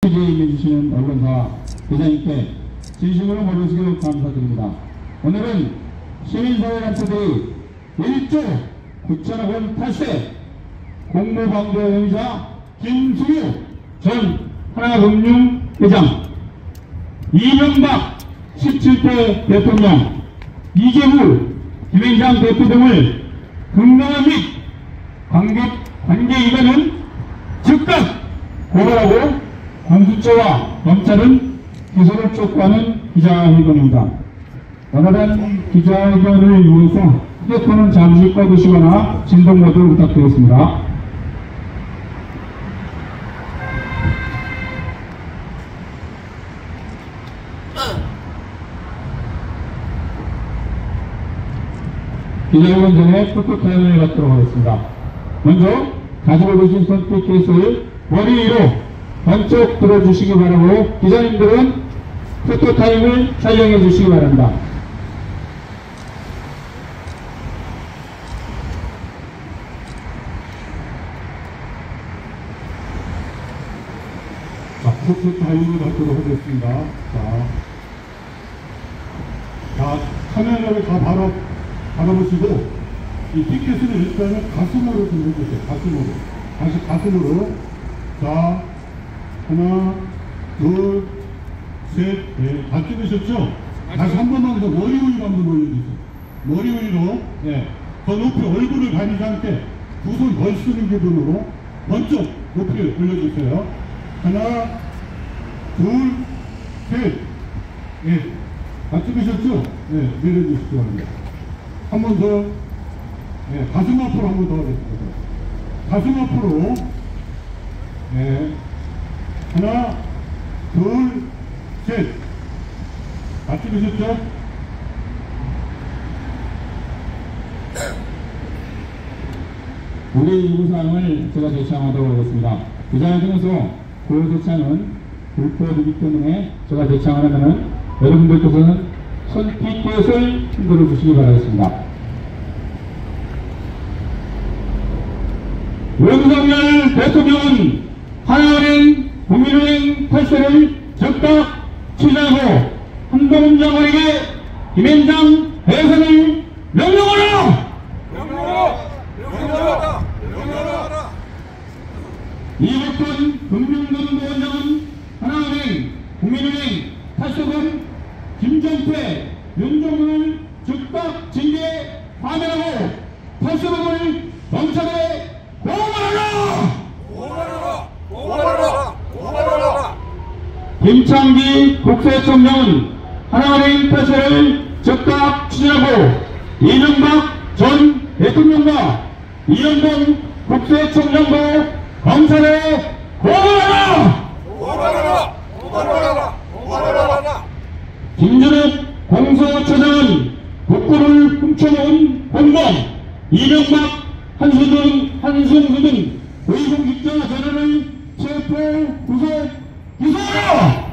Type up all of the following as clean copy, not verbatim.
취재에 임해주시는 언론사 기자님께 진심으로 모르시길 감사드립니다. 오늘은 시민사회단체들이 1조 9천억 원 탈세 공무방대회의자 김수유 전 하나금융회장, 이명박 17대 대통령, 이재후 김앤장 대표 등을 금강화 및 관계 위반은 즉각 고발하고 공수처와 검찰은 기소를 촉구하는 기자회견입니다. 원활한 기자회견을 위해서 휴대폰은 잠시 꺼두시거나 진동 모드를 부탁드리겠습니다. 기자회견 전에 포토타임을 갖도록 하겠습니다. 먼저 가지고 계신 선택케이스를 머리 위로 번쩍 들어주시기 바라고, 기자님들은 포토타임을 촬영해 주시기 바랍니다. 자, 포토타임을 갖도록 하겠습니다. 자, 카메라를 다 바라보시고, 이 티켓을 일단은 가슴으로 좀 해주세요. 가슴으로. 다시 가슴으로. 자, 하나, 둘, 셋, 넷. 다 찍으셨죠? 다시 한 번만 더 머리 위로 한번 올려주세요. 머리 위로. 네. 더 높이 얼굴을 가리지 않게 두 손 덜 쓰는 기분으로 번쩍 높이 올려주세요. 하나, 둘, 셋, 넷. 다 찍으셨죠? 네. 내려주시기 바랍니다. 한 번 더. 네. 가슴 앞으로 한 번 더 하겠습니다. 가슴 앞으로. 네. 하나, 둘, 셋. 다 찍으셨죠? 우리 요구사항을 제가 제시하도록 하겠습니다. 기자회견에서 그 제시하는 불법이기 때문에 제가 제시하면은 여러분들께서는 손피켓을 흔들어 주시기 바라겠습니다. 윤석열 대통령은 하나은행, 국민은행 탈세를 즉각 취소하고 한동훈 장관에게 김앤장 해산을 명령하라! 이복근 금융노동위원장은 하나은행, 국민은행 탈세범 김정태, 윤종훈을 즉각 징계 파면하고 탈세범을 검찰에 고발하라! 김창기 국세청장은 하나은행 탈세를 즉각 추진하고 이명박 전 대통령과 이현동 국세청장도 검찰에 고발하라! 김준욱 공수처장은 국고를 훔쳐놓은 공범 이명박, 한승수 등 고위공직자 전원을 체포, 구속, 기소하라!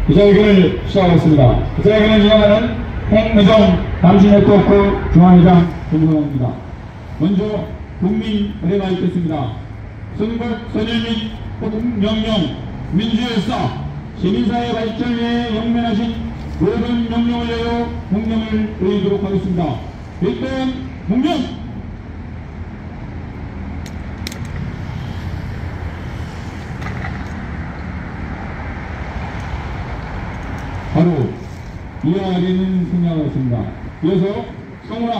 기자회견을 시작하겠습니다. 기자회견을 진행하는 행의정 당신네트워크 중앙회장 김성호입니다. 먼저 국민의례가 있겠습니다. 선거, 선일 및 호국명령, 민주열사, 시민사회 발전을 위해 영면하신 모든 명령을 내어 공명을 드리도록 하겠습니다. 일단 공명! 바로 이와 아래는 생략하겠습니다. 이어서 성훈아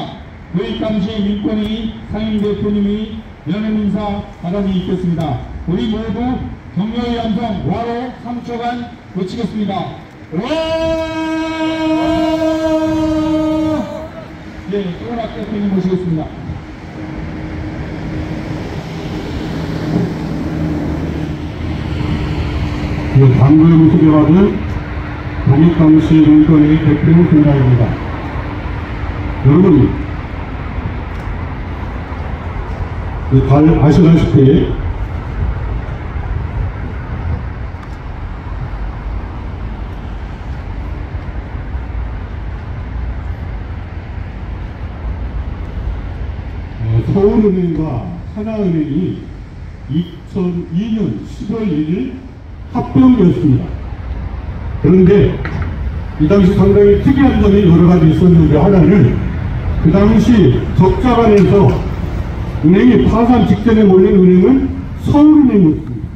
도입 당시 민권위 상임대표님이 연임인사 발언이 있겠습니다. 우리 모두 격려의 함성 와로 3초간 외치겠습니다. 와! 네, 성훈아 대표님 모시겠습니다. 네, 방금 소개받은 독립 당시 민권위 대표 승자입니다. 여러분, 잘 아시다시피 서울은행과 하나은행이 2002년 10월 1일 합병이었습니다. 그런데 이 당시 상당히 특이한 점이 여러 가지 있었는데, 하나는 그 당시 적자가 내서 은행이 파산 직전에 몰린 은행은 서울은행이었습니다.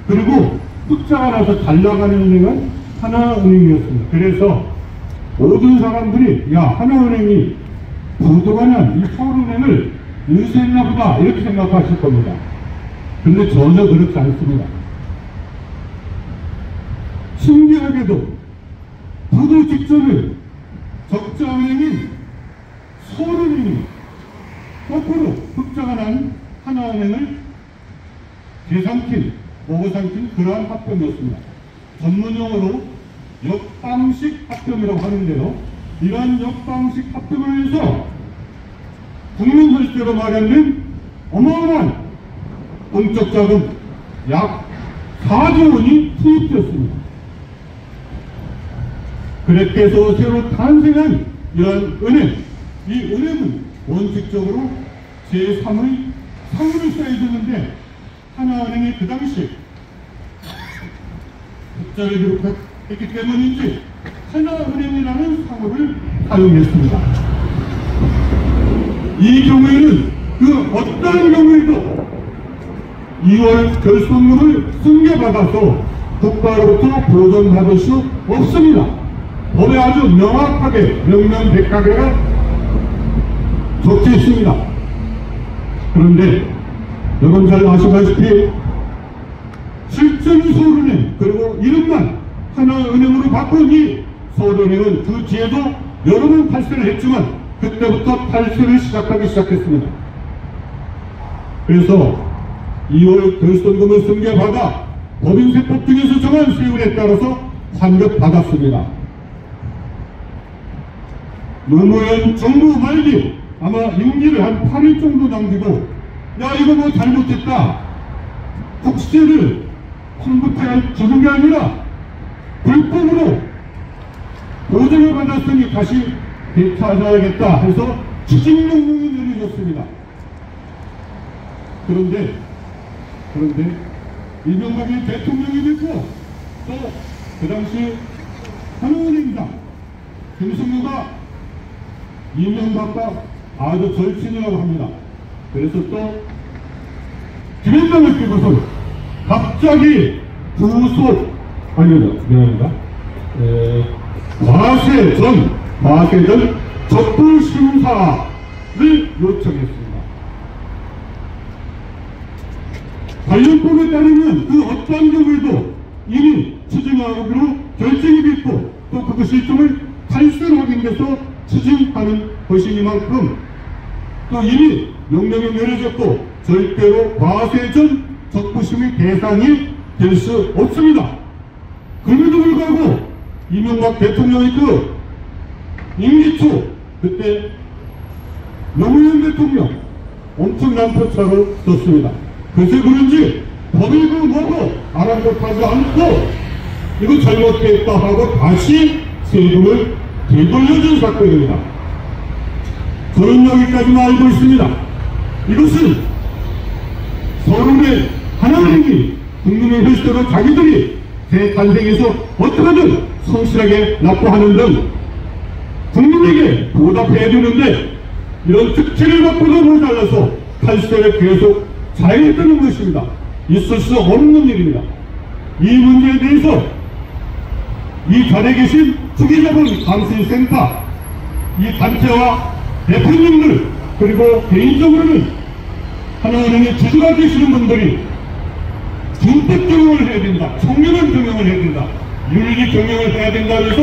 그리고 흑자가 나서 잘 나가는 은행은 하나은행이었습니다. 그래서 모든 사람들이 야, 하나은행이 부도가난 이 서울은행을 인수했나 보다 이렇게 생각하실 겁니다. 근데 전혀 그렇지 않습니다. 신기하게도 부도 직전에 적자은행인 서울은행이 거꾸로 흑자가 난 하나은행을 먹어 삼킨 그러한 합병이었습니다. 전문용어로 역방식 합병이라고 하는데요. 이러한 역방식 합병을 해서 국민 혈세로 마련된 어마어마한 공적 자금 약 4조 원이 투입되었습니다. 그렇게 해서 새로 탄생한 이러한 은행, 이 은행은 원칙적으로 제3의 상호를 써야 되는데, 하나은행이 그 당시 흑자를 기록했기 때문인지 하나은행이라는 상호를 사용했습니다. 이 경우에는 그 어떤 경우에도 2월 결손금을 승계받아서 국가로부터 보전받을 수 없습니다. 법에 아주 명확하게 명명백하게 적혀 있습니다. 그런데 여러분 잘 아시다시피 실제로 서울은행, 그리고 이름만 하나은행으로 바꾼 이 서울은행은 그 뒤에도 여러 번 탈세를 했지만 그때부터 탈세를 시작했습니다. 그래서 2월 결손금을 승계받아 법인세법 등에서 정한 세율에 따라서 환급받았습니다. 노무현 정부 말기 아마 임기를 한 8일 정도 남기고, 야, 이거 뭐 잘못했다, 국세를 환급해 주는 게 아니라 불법으로 보증을 받았으니 다시 되찾아야겠다 해서 추징명령이 내려졌습니다. 그런데 이명박이 대통령이 됐고, 또 그 당시 하나은행장 김승우가 이명박과 아주 절친이라고 합니다. 그래서 또 김현장을 끼고서 갑자기 과세전 적부심사를 요청했습니다. 관련법에 따르면 그 어떤 경우에도 이미 추징하기로 결정이 됐고, 또 그것이 일종의 탈세로 확인돼서 추징하는 것이니만큼 또 이미 명령이 내려졌고 절대로 과세전 적부심의 대상이 될 수 없습니다. 그럼에도 불구하고 이명박 대통령이 그 임기 초 그때 노무현 대통령 엄청난 표차를 썼습니다. 그래서 그런지 법이고 뭐고 아랑곳하지 않고 이거 잘못됐다 하고 다시 세금을 되돌려준 사건입니다. 저는 여기까지만 알고 있습니다. 이것은 서울의 하나은행이 국민의 혈세로 자기들이 재탄생해서 어떻게든 성실하게 납부하는 등 국민에게 보답해야 되는데, 이런 특혜를 받고도 모자라서 탈세를 계속 자행했다는 것입니다. 있을 수 없는 일입니다. 이 문제에 대해서 이 자리에 계신 투기자본 감시센터 이 단체와 대표님들, 그리고 개인적으로는 하나은행의 주주가 되시는 분들이 준법 경영을 해야 된다, 청렴한 경영을 해야 된다, 윤리 경영을 해야 된다면서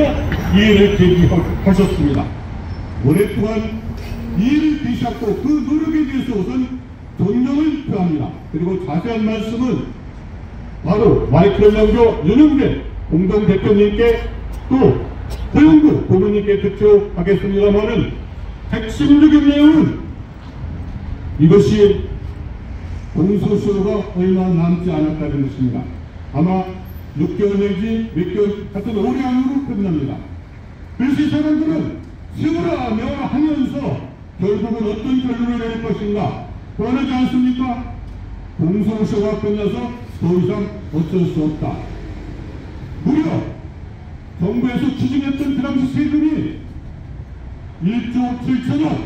이 일을 제기하셨습니다. 오랫동안 이 일을 비셨고 그 노력에 대해서 우선 존경을 표합니다. 그리고 자세한 말씀은 바로 마이클 명교 윤영대 공동대표님께 또 고영구 고문님께 듣도록하겠습니다만은 핵심적인 내용은 이것이 공소시효가 얼마 남지 않았다는 것입니다. 아마 6개월 내지 몇 개월 같은 오래 안으로 끝납니다. 그래서 이 사람들은 세월아 명하면서 결국은 어떤 결론을 내릴 것인가 원하지 않습니까? 공소시효가 끝나서 더 이상 어쩔 수 없다. 무려 정부에서 추진했던 그 당시 세금이 1조 7천억,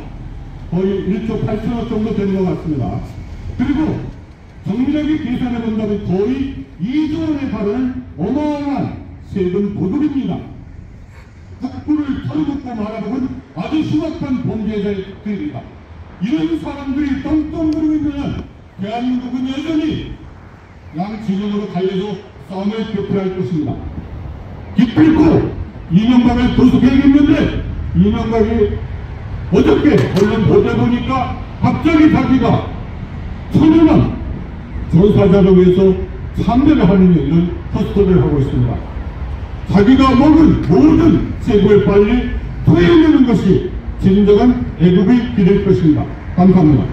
거의 1조 8천억 정도 되는 것 같습니다. 그리고 정밀하게 계산해 본다면 거의 2조 원에 달하는 어마어마한 세금 도둑입니다. 국부를 털어놓고 말아먹은 아주 흉악한 범죄자들입니다. 이런 사람들이 떵떵거리고 있는 대한민국은 여전히 양진영으로 갈려서 싸움을 격퇴할 것입니다. 기필코 이명박을 도둑해야겠는데 이명박이 어저께 언론 보도해 보니까 갑자기 자기가 1,000원 전사자를 위해서 참배를 하는 이런 헛소리를 하고 있습니다. 자기가 먹은 모든 세금을 빨리 토해내는 것이 진정한 애국의 길일 것입니다. 감사합니다.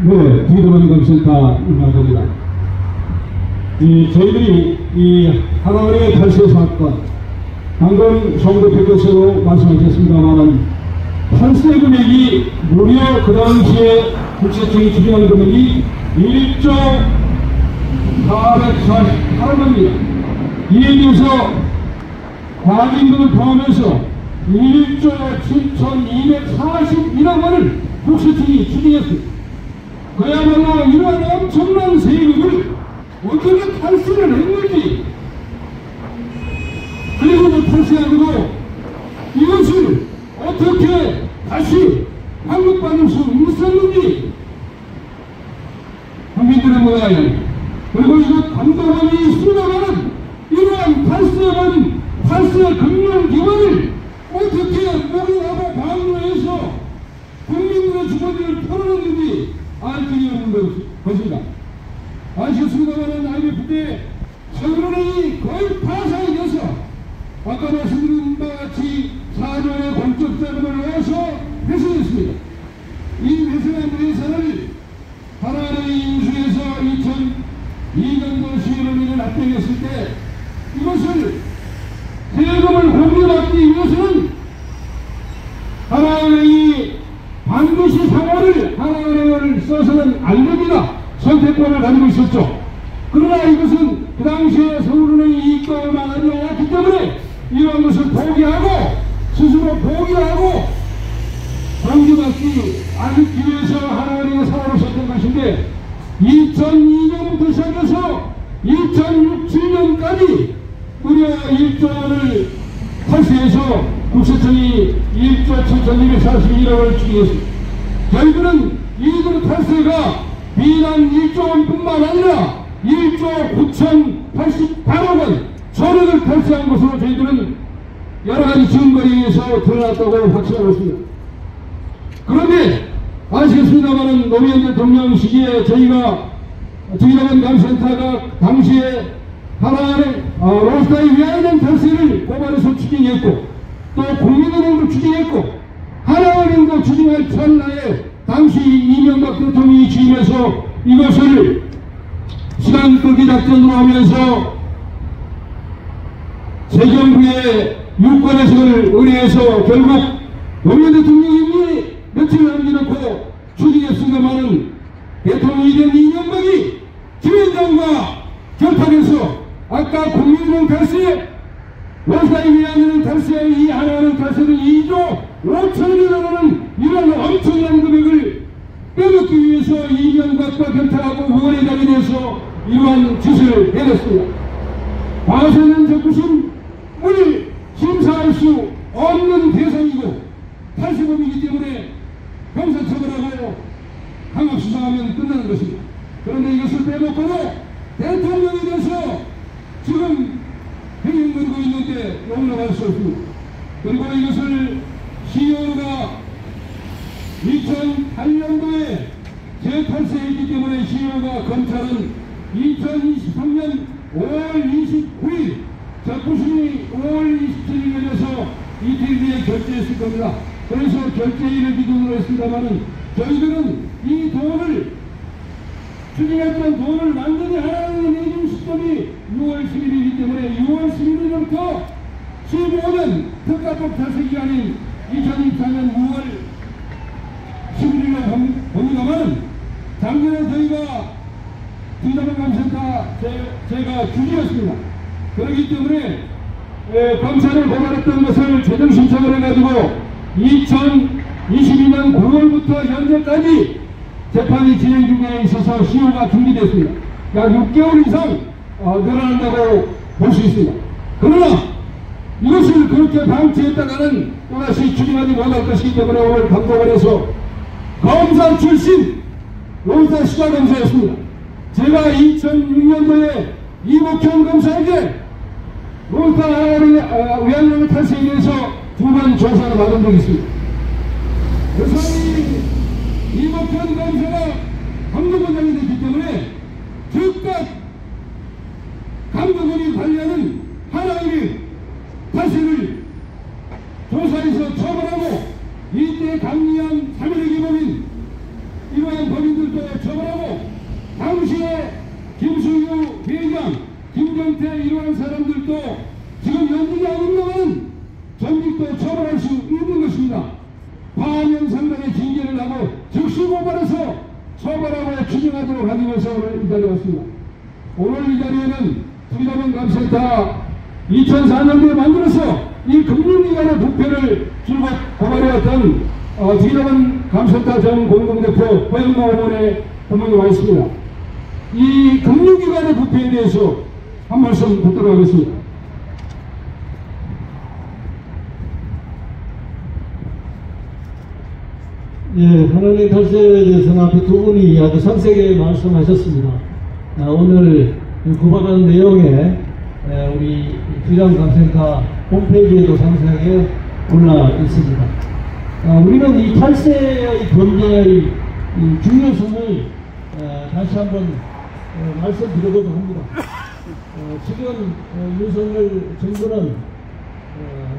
네, 뒤돌아가는 감사합니다. 저희들이 이 하나은행의 탈세 사건, 방금 송 대표께서도 말씀하셨습니다만은 탈세 금액이 무려 그 당시에 국세청이 추정한 금액이 1조 448억입니다. 이에 비해서 과징금을 포함해서 1조 7,241억 원을 국세청이 추징했습니다. 그야말로 이러한 엄청난 세금을 어떻게 탈세를 했는지, 그리고 탈세하고 이것을 어떻게 다시 환급받을 수 있었는지 국민들의 모양이, 그리고 이것 감독원이 있습니다마는 이러한 탈세 금융기관을 어떻게 목용하고 방류해서 국민들의 주머니를 털어냈는지 알 길이 없는 것입니다. 아시겠습니다마는 IMF 때 서울은행이 거의 파산이 돼서 아까 말씀드린 바와 같이 4조의 공적 자금을 넣어서 회수했습니다. 이 회수한 예산을 하나은행이 인수해서 2002년도 11월에 납득했을 때 이것을 세금을 공개받기 위해서는 하나은행이 반드시 상호를 하나은행을 써서는 안 됩니다. 선택권을 가지고 있었죠. 그러나 이것은 그 당시에 서울은행이 이익도 망하지 않았기 때문에 이런 것을 포기하고 스스로 포기하고 공개받지 않기 위해서 하나은행의 상호를 썼던 것인데 2002년부터 시작해서 2006, 7년까지 무려 1조 원을 탈세해서 국세청이 1조 7,241억을 추징했습니다. 저희들은 이들 탈세가 비단 1조 원뿐만 아니라 1조 9,088억 원 전액을 탈세한 것으로 저희들은 여러가지 증거에 의해서 드러났다고 확신하고 있습니다. 그런데 아시겠습니다만은 노무현 대통령 시기에 저희가 주기자본감센터가 당시에 하나은행 로스타에 위안된 탈세를 고발해서 추징했고 또 국민은행도 추징했고 하나은행도 추징할 찰나에 당시 이명박 대통령이 취임해서 이것을 시간 끌기 작전으로 하면서 새 정부의 유권 해석을 의뢰해서 결국 노무현 대통령이 며칠 남겨놓고 추징했습니다마는 대통령이 된 이명박이 김현장과 결탁해서 아까 국민은행 탈세, 로스타에 위안하는 탈세, 이 하나은행 탈세는 2조 5천억이라고 하는 이런 엄청난 금액을 빼먹기 위해서 이명박과 결탁하고 의원에 가게 돼서 이러한 짓을 해냈습니다. 과세는 적부심을 심사할 수 없는 대상이고 탈세범이기 때문에 형사처벌하고 강압수사하면 끝나는 것입니다. 그런데 이것을 빼먹고도 대통령에 대해서 지금 행행거리고 있는데 용납할 수 없습니다. 그리고 이것을 CEO가 2008년도에 재탈세했기 때문에 CEO가 검찰은 2023년 5월 29일 적부심이 5월 27일 열려서 이틀 뒤에 결제했을 겁니다. 그래서 결제일을 기준으로 했습니다마는 저희들은 이 돈을 추징했던 돈을 완전히 하나은행에 내준 시점이 6월 11일이기 때문에 6월 11일부터 15년 특가법 탈세 기간인 2024년 6월 있습니다만 작년에 저희가 비자금감센터 제가 주주였습니다. 그렇기 때문에 검사를 고발했던 것을 재정 신청을 해가지고 2022년 9월부터 현재까지 재판이 진행 중에 있어서 시효가 중지됐습니다. 약 6개월 이상 늘어난다고 볼 수 있습니다. 그러나 이것을 그렇게 방치했다가는 또다시 추진하지 못할 것이기 때문에 오늘 감독원에서 검사 출신 로사 수사검사였습니다. 제가 2006년도에 이목현 검사에게 로사 위안령의 탈세에 대해서 2번 조사를 받은 적이 있습니다. 그래서 이목현 검사가 감독원장이 됐기 때문에 즉각 감독원이 관리하는 하나의 탈세를 조사해서 처벌하고 이때 강리한 3일의 범인 이러한 범인들도 처벌하고 당시에 김수유 회장, 김경태 이러한 사람들도 지금 연직이 아닙니다만 전직도 처벌할 수 있는 것입니다. 과하면 상당히 징계를 하고 즉시 고발해서 처벌하고 추징하도록 하기 위해서 오늘 이 자리에 왔습니다. 오늘 이 자리에는 비자금감센터 2004년도에 만들어서 이 금융기관의 부패를 줄곧 고발해왔던 비자금감센터 전 공동대표 허영모 의원의 고문이 와 있습니다. 이 금융기관의 부패에 대해서 한 말씀 듣도록 하겠습니다. 예, 하나님 탈세에 대해서는 앞에 두 분이 아주 상세하게 말씀하셨습니다. 오늘 고발한 내용에 우리 비자금감센터 홈페이지에도 상세하게 올라 있습니다. 우리는 이 탈세의 범죄의 중요성을 다시 한번 말씀드려보려고 합니다. 지금 윤석열 정부는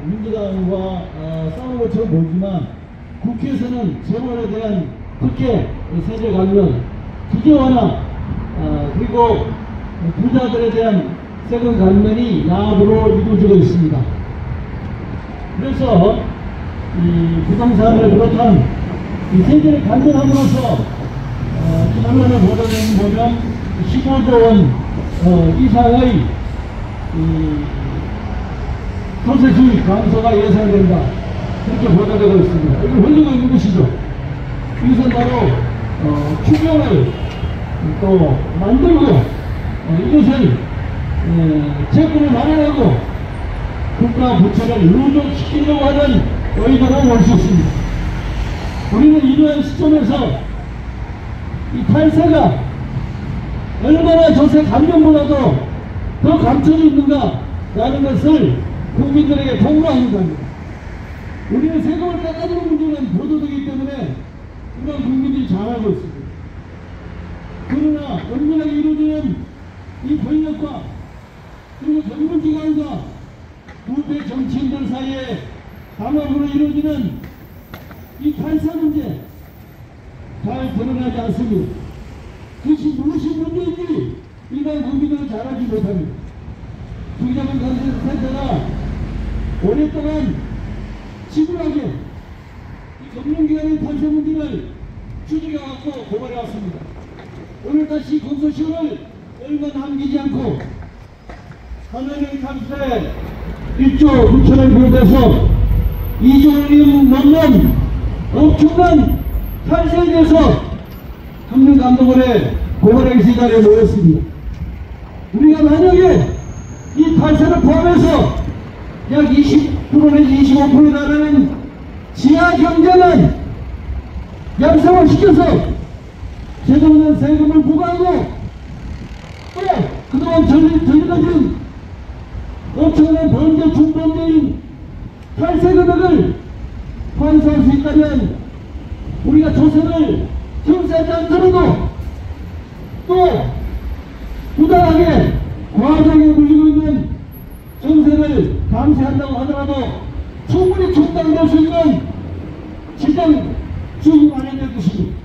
민주당과 싸운 것처럼 보이지만 국회에서는 재벌에 대한 특혜, 세제 감면, 규제 완화, 그리고 부자들에 대한 세금 감면이 야합으로 이루어지고 있습니다. 그래서 이 부동산을 비롯한 이 세제를 감면함으로써 지난번에 보도된 보면 15조 원 이상의 소세 수익 감소가 예상된다. 그렇게 보도되고 있습니다. 이걸 흘리고 있는 것이죠. 이것은 바로 추경을 또 만들고 이것을 채권을 마련하고 국가 부채를 누적시키려고 하는 의도로 볼 수 있습니다. 우리는 이러한 시점에서 이 탈세가 얼마나 조세 감면보다도 더 감춰져 있는가 라는 것을 국민들에게 공부하는 겁니다. 우리는 세금을 깎아주는 문제는 보도되기 때문에 이런 국민들이 잘 알고 있습니다. 그러나 엄밀하게 이루어지는 이 권력과 그리고 정부기관과 부패 정치인들 사이에 담합으로 이루어지는 이 탈세 문제 잘 드러나지 않습니다. 그것이 무엇이 문제인지 일반 국민들은 잘 알지 못합니다. 비자금감센터가 오랫동안 지불하게 이 금융기관의 탈세 문제를 추진해갖고 고발해왔습니다. 오늘 다시 공소시효를 얼마 남기지 않고 하나님 감사에 1조 9천을 비롯해서 2조 원이 넘는 엄청난 탈세에 대해서 금융감독원에 고발하기 위해서 이 자리에 모였습니다. 우리가 만약에 이 탈세를 포함해서 약 20% 내지 25%에 달하는 지하 경제는 양성화시켜서 제도는 세금을 부과하고 또 그동안 전해진 엄청난 범죄 중범죄인 탈세 금액을 환수할 수 있다면 우리가 조세를 형사하지 않더라도 또 부당하게 과하게 물리고 있는 정세를 감시한다고 하더라도 충분히 충당될 수 있는 지정 수익이 마련될 것입니다.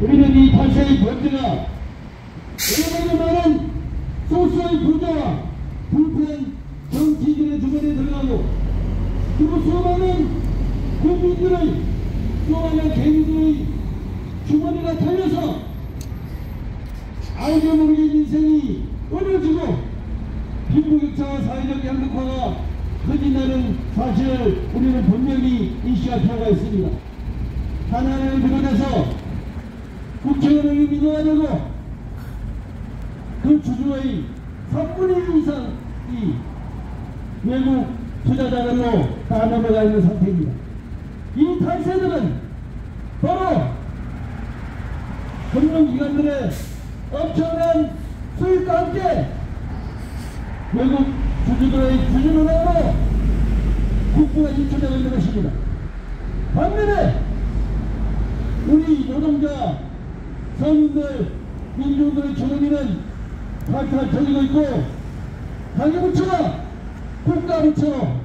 우리는 이 탈세의 범죄가 여러 많은 소수의 부자와 불펜 정치인들의 주변에 들어가고 그리고 수많은 국민들의 수많은 개인들의 주머니가 털려서 알게 모르게 인생이 어려지고 빈부격차와 사회적 양극화가 커진다는 사실을 우리는 분명히 인식할 필요가 있습니다. 하나님을 비롯해서 국회의원을 민주화되고 그 주주의 3분의 1 이상이 외국 투자자들로 다 넘어가 있는 상태입니다. 이 탈세들은 바로 금융기관들의 엄청난 수익과 함께 외국 주주들의 주주은행으로 국부가 인출되고 있는 것입니다. 반면에 우리 노동자, 서민들, 민중들의 주머니는 탈탈 털리고 있고 가계부처가 국가부처로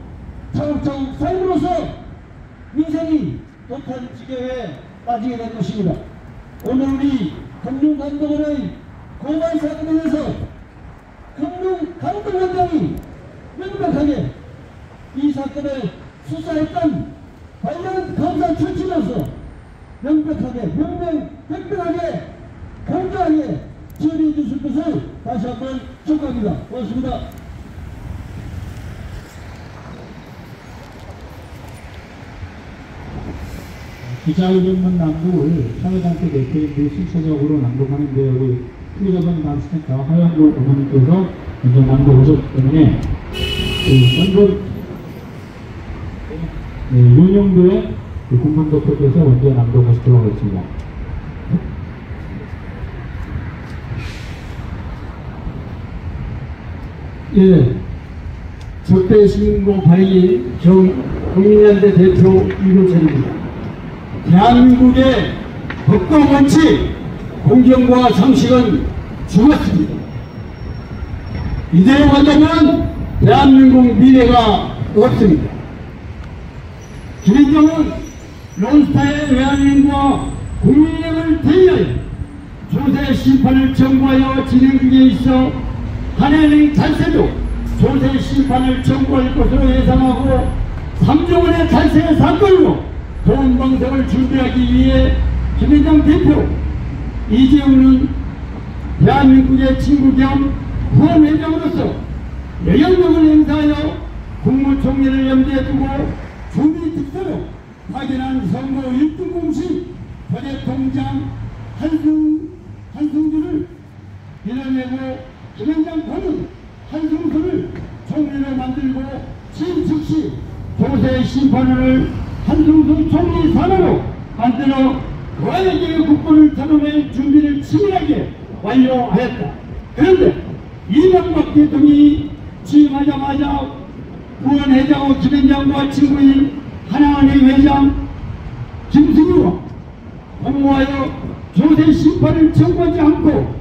차곡차곡 삶으로써 민생이 독한 지경에 빠지게 된 것입니다. 오늘 우리 금융감독원의 고발 사건에 대해서 금융감독원장이 명백하게 이 사건을 수사했던 관련 검사 출신으로서 명백하게 명명백백하게 공정하게 처리해 주실 것을 다시 한번 촉구합니다. 고맙습니다. 기자회견문 낭독을 사회단체 대표인들이 순서적으로 낭독하는데 우리 투자자분 남스센터 하영골 어머님께서 먼저 낭독하셨기 때문에 윤영도의 공감대표께서 먼저 낭독하시도록 하겠습니다. 예, 적대신고 발의 국민연대 대표 이문철입니다. 대한민국의 법과 원칙, 공정과 상식은 죽었습니다. 이대로 간다면 대한민국 미래가 없습니다. 김인정은 론스타의 외환인과 국민의힘을 대의하여 조세 심판을 청구하여 진행 중에 있어 한해은행 탈세도 조세 심판을 청구할 것으로 예상하고 3조 원의 탈세 사건으로 돈 방석을 준비하기 위해 김인정 대표, 이재용은 대한민국의 친구 겸 후원회장으로서 영향력을 행사하여 국무총리를 염두에 두고 준비 특사로 확인한 선거 1등 공식 거래통장 한승주를 밀어내고 김현장 권은 한승수를 총리로 만들고 취임 즉시 조세 심판을 한승수 총리 산하로 만들어 거액의 국권을 털어낼 준비를 치밀하게 완료하였다. 그런데 이명박 대통령이 취임하자마자 후원회장과 김현장과 친구인 하나은행 회장 김승유와 공모하여 조세 심판을 청구하지 않고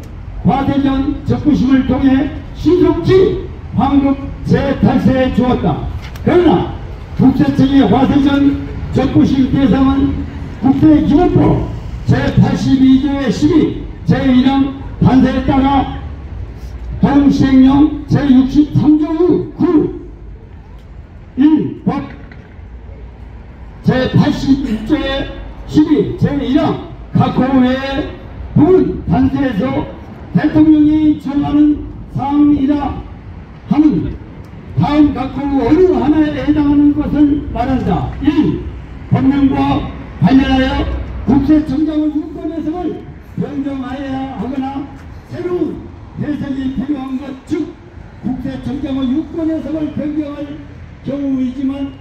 과세전 적부심을 통해 신속히 황금 재탈세해 주었다. 그러나 국세청의 과세전 적부심 대상은 국세기본법 제82조의 12, 제1항 단서에 따라 동시행령 제63조 9, 1, 법 제81조의 12, 제1항 각호 외의 부분 단서에서 대통령이 정하는 사항이라 하는 다음 각호 어느 하나에 해당하는 것을 말한다. 1. 법령과 관련하여 국세청장의 유권 해석을 변경하여야 하거나 새로운 해석이 필요한 것, 즉 국세청장의 유권 해석을 변경할 경우이지만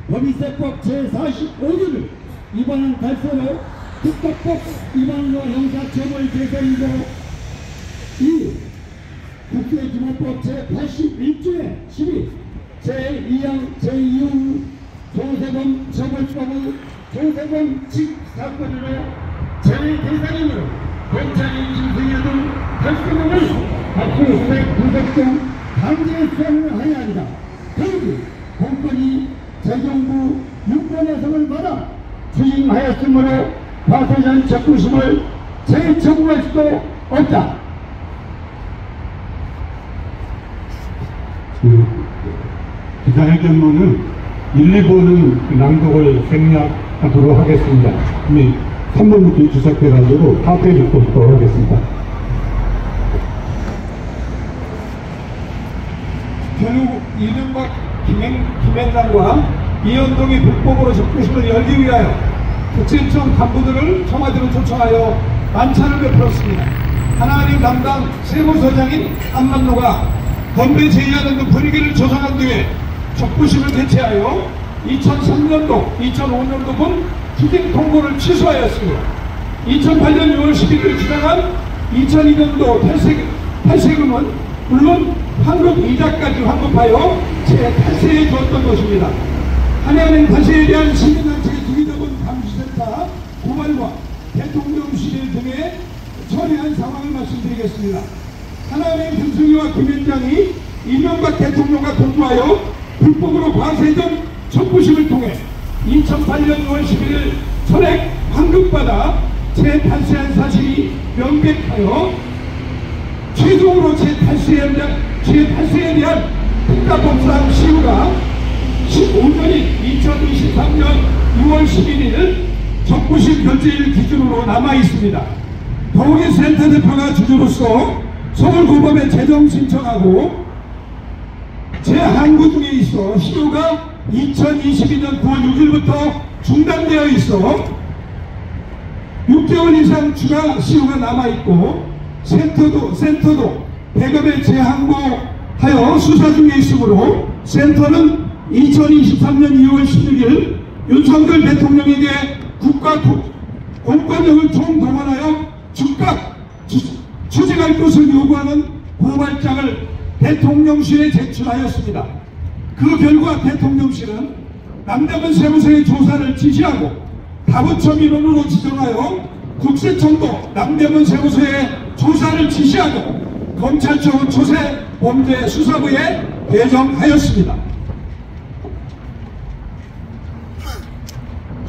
법인세법 제45조를 위반한 달서로 국가법 위반으로 형사처벌 대상이고 2. 국세기본법 제81조의 12, 제2항 제2호 조세범 처벌법의 조세범 칙 사건으로 제외 대상이므로 검찰이 김승현 등 탈세범을 압수수색 구속 등 강제 수행을 하여야 한다. 결국 공권이 재정부 유권 해석을 받아 추진하였으므로 과세전 적부심을 재청구할 수도 없다. 기자회견문은 1, 2부는 낭독을 생략하도록 하겠습니다. 3번부터 주석해가지고 파악해 듣도록 하겠습니다. 결국 이명박 김앤장과 이현동이 불법으로 적부심을 열기 위하여 국세청 간부들을 청와대로 초청하여 만찬을 베풀었습니다. 하나은행 담당 세무서장인 안만노가 건배 제의하는 등 분위기를 조성한 뒤에 적부심을 개최하여 2003년도, 2005년도분 기증 통보를 취소하였으며 2008년 6월 11일 주장한 2002년도 탈세금은 물론 환급 이자까지 환급하여 재탈세해 주었던 것입니다. 한해은행 탈세에 대한 시민단체 주기자본 감시센터 고발과 대통령실 등에 처리한 상황을 말씀드리겠습니다. 하나은행 김승희와 김앤장이 이명박 대통령과 공모하여 불법으로 과세전 적부심을 통해 2008년 6월 11일 전액 환급받아 재탈세한 사실이 명백하여 최종으로 재탈세에 대한 국가법상 시효가 15년인 2023년 6월 11일 적부심 결제일 기준으로 남아있습니다. 더욱이 센터 대표가 주주로서 서울고법에 재정 신청하고 재항구 중에 있어 시효가 2022년 9월 6일부터 중단되어 있어 6개월 이상 추가 시효가 남아있고 센터도 배급에 재항고하여 수사 중에 있으므로 센터는 2023년 2월 16일 윤석열 대통령에게 국가 공권력을 총동원하여 즉각 추징할 것을 요구하는 고발장을 대통령실에 제출하였습니다. 그 결과 대통령실은 남대문 세무서의 조사를 지시하고 다부처 민원으로 지정하여 국세청도 남대문 세무서의 조사를 지시하고 검찰청은 조세 범죄 수사부에 배정하였습니다.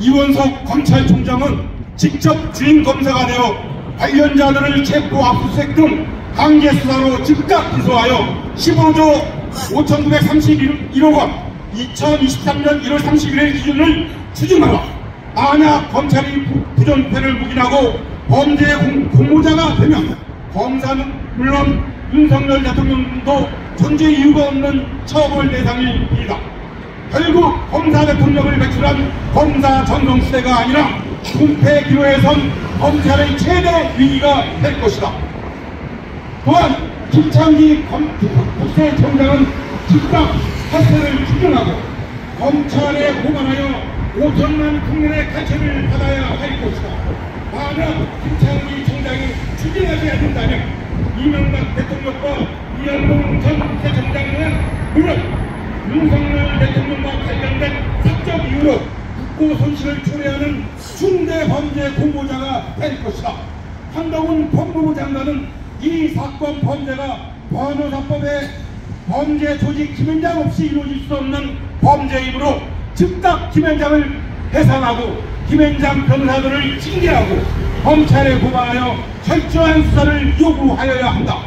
이원석 검찰총장은 직접 주임 검사가 되어 관련자들을 체포 압수수색 등 강제 수사로 즉각 기소하여 15조 5,931억 원 2023년 1월 31일 기준을 추징하라. 만약 검찰이 부정패를 묵인하고 범죄 공모자가 되면 검사는 물론 윤석열 대통령도 존재 이유가 없는 처벌 대상입니다. 결국 검사 대통령을 배출한 검사 전성 시대가 아니라 군패 기로에 선 검찰의 최대 위기가 될 것이다. 또한 김창기 국세청장은 즉각 사퇴를 추진하고 검찰에 고발하여 5천만 국민의 가책을 받아야 할 것이다. 만약 김창기 청장이 추진하지 않는다면 이명박 대통령과 이현동 전 국세청장은 물론 윤석열 대통령과 관련된 사적 이유로 국고 손실을 초래하는 중대 범죄 공모자가 될 것이다. 한동훈 법무부 장관은 이 사건 범죄가 변호사법의 범죄 조직 김앤장 없이 이루어질 수 없는 범죄이므로 즉각 김앤장을 해산하고 김앤장 변호사들을 징계하고 검찰에 고발하여 철저한 수사를 요구하여야 한다.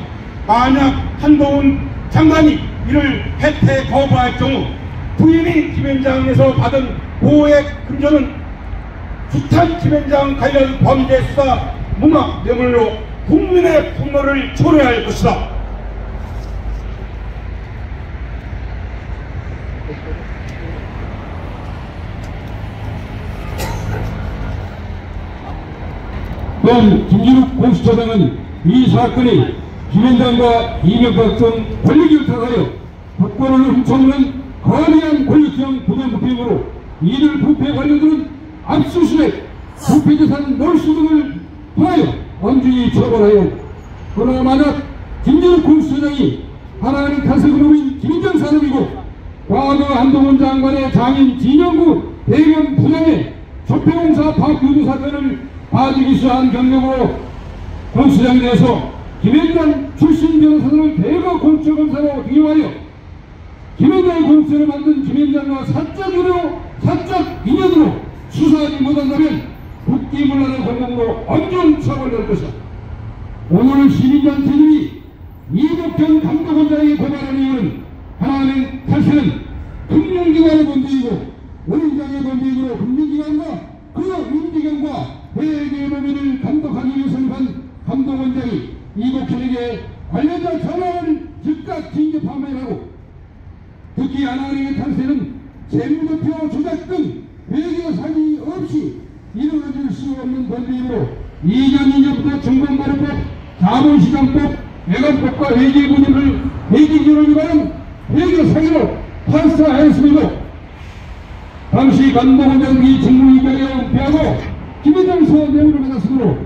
만약 한동훈 장관이 이를 혜택 거부할 경우 부인이 김앤장에서 받은 보호액 금전은 숱한 김앤장 관련 범죄 수사 무마 뇌물로 국민의 분노를 초래할 것이다. 또한 김진욱 공수처장은 이 사건이 김앤장과 이명박 등 권력을 탓하여 국권을 훔쳐오는 거대한 권력형 부정부패이므로 이들 부패 관련들은 압수수색, 부패재산 몰수 등을 통하여 엄중히 처벌하여 그러나 만약 김진욱 공수처장이 하나은행 탈세금업인 김앤장 사람이고 과거 한동훈 장관의 장인 진영구 대검 부장의 적폐공사 파악유도 사건을 바지기수한 경력으로 공수장에 대해서 김앤장 출신 변호사들을 대거 공처검사로 등용하여 김앤장의 공수를 만든 김앤장과 사적 인연으로 수사하지 못한다면 국기문란의 공범으로 엄중 처벌될 것이다. 오늘 시민단체들이 이복현 감독원장에게 고발한 이유는 하나은행 탈세는 금융기관의 범죄이고 원인장의 범죄이므로 금융기관과 그 임기관과 회계 범인을 감독하기 위해 선임한 감독원장이 이복현에게 관련자 전화를 즉각 징계 파면하고 특히 하나은행의 탈세는 재무제표 조작 등 회계 사기 없이 이루어질 수 없는 권리이므로 2002년부터 중공가르법, 자본시장법, 외관법과 회계기준을 위반한 회계 사기로 판사하였으므로 당시 감독원장이 직무이관에 은폐하고 김혜정서 뇌물을 받았으므로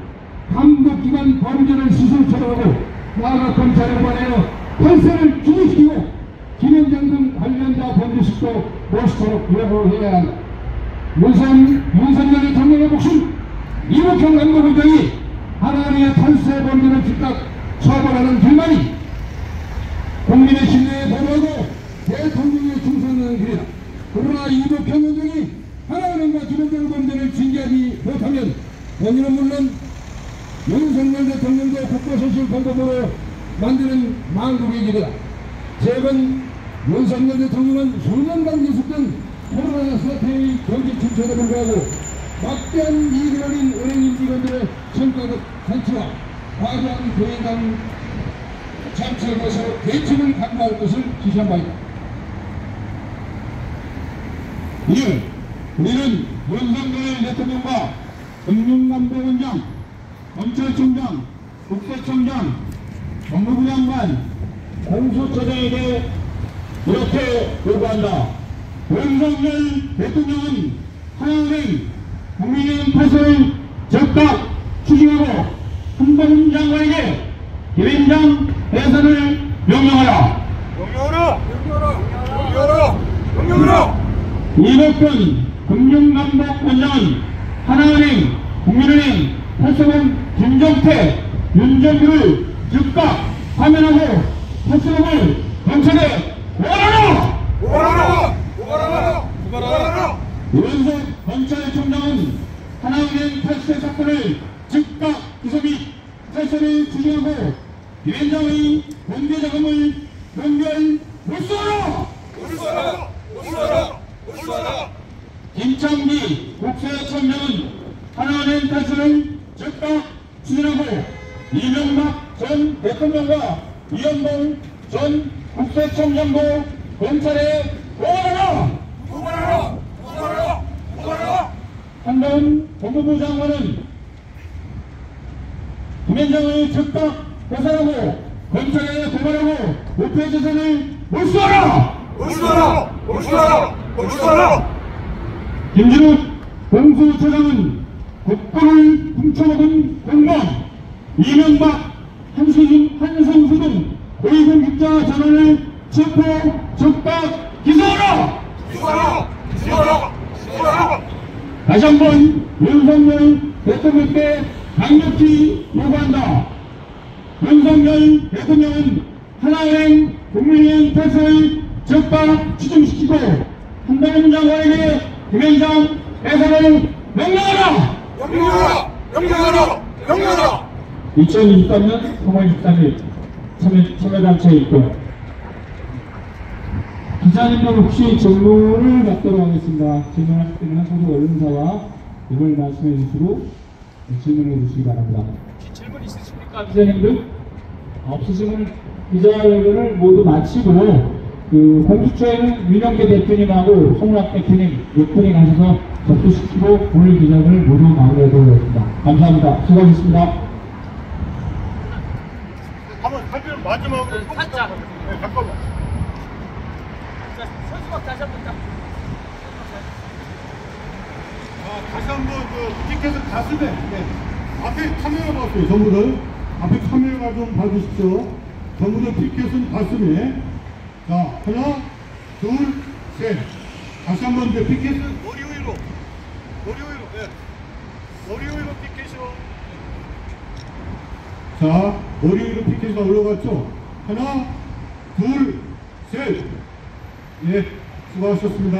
감독기관 범죄를 스스로 처벌하고 나아가 검찰에 관하여 판사를 기소시키고 김현장 등 관련자 범죄식도 못시도록 요구해야 한다. 윤석열 대통령의 목숨 이복현 감독원장이 하나은행의 탈세 범죄를 즉각 처벌하는 길만이 국민의 신뢰에 보호하고 대통령의 충성하는 길이다. 그러나 이복현 원장이 하나은행과 김현장 범죄를 징계하지 못하면 본인은 물론 윤석열 대통령도 국가손실 방법으로 만드는 망국의 길이다. 최근 윤석열 대통령은 수년간 계속된 코로나 사태의 경기 침체에 불구하고 막대한 이익을 얻은 은행 임직원들의 성과급 산치와 과도한 대강 참치에 대해서 대책을 강구할 것을 지시한 바이다. 이는 우리는 윤석열 대통령과 금융감독원장, 검찰총장, 국세청장, 법무부 장관, 공수처장에게 이렇게 요구한다. 윤석열 대통령은 하나은행 국민의힘 탈세를 즉각 추진하고 한동훈 장관에게 김현장 해산을 명령하라. 이복현 금융감독원장은 하나은행, 국민은행 탈세범 김정태, 윤정규를 즉각 파면하고 탈세범을 검찰에 고발하라! 이원석 검찰총장은 하나은행 탈세 사건을 즉각 기소 및 탈세를 추진하고 김현장의 공개자금을 연결 몰수하라! 김창기 국세청장은 하나은행 탈세를 즉각 추진하고 이명박 전 대통령과 이현봉 전 국세청장도 검찰에 고발하라! 한동훈 법무부 장관은 김현장을 즉각 해산하고 검찰에 고발하고 부패 재산을 몰수하라! 김진욱 공수처장은 국권을 훔쳐먹은 공무원 이명박, 한성수 등 고위공직자 전원을 체포, 즉각 기소하라! 다시 한번 윤석열 대통령께 강력히 요구한다. 윤석열 대통령은 하나은행 국민의힘 탈세를 즉각 추진시키고 한동훈 장관에게 김현장 해산을 명령하라! 2023년 3월 13일 참여단체 입금. 기자님들 혹시 질문을 받도록 하겠습니다. 질문하실 때는 소속 언론사와 이걸 말씀해 주시고 질문해 주시기 바랍니다. 질문 있으십니까, 기자님들? 없으시면 기자회견을 모두 마치고 공수처에는 윤영계 대표님하고 송락 대표님 몇 분이 가셔서 접수시키고 오늘 기자회견을 모두 마무리하도록 하겠습니다. 감사합니다. 수고하셨습니다. 한번 사진을 마지막으로 살짝. 네, 잠깐만. 선수박 다시 한번 딱. 다시 한번 티켓을 가슴에 앞에 카메라 봤어요. 전부들 앞에 카메라 좀 봐주십시오. 전부들 티켓은 가슴에. 자, 하나, 둘, 셋. 다시 한번 티켓은 머리 위로. 머리 위로 티켓이요. 자, 머리 위로 피켓이 올라갔죠? 하나, 둘, 셋. 예, 수고하셨습니다.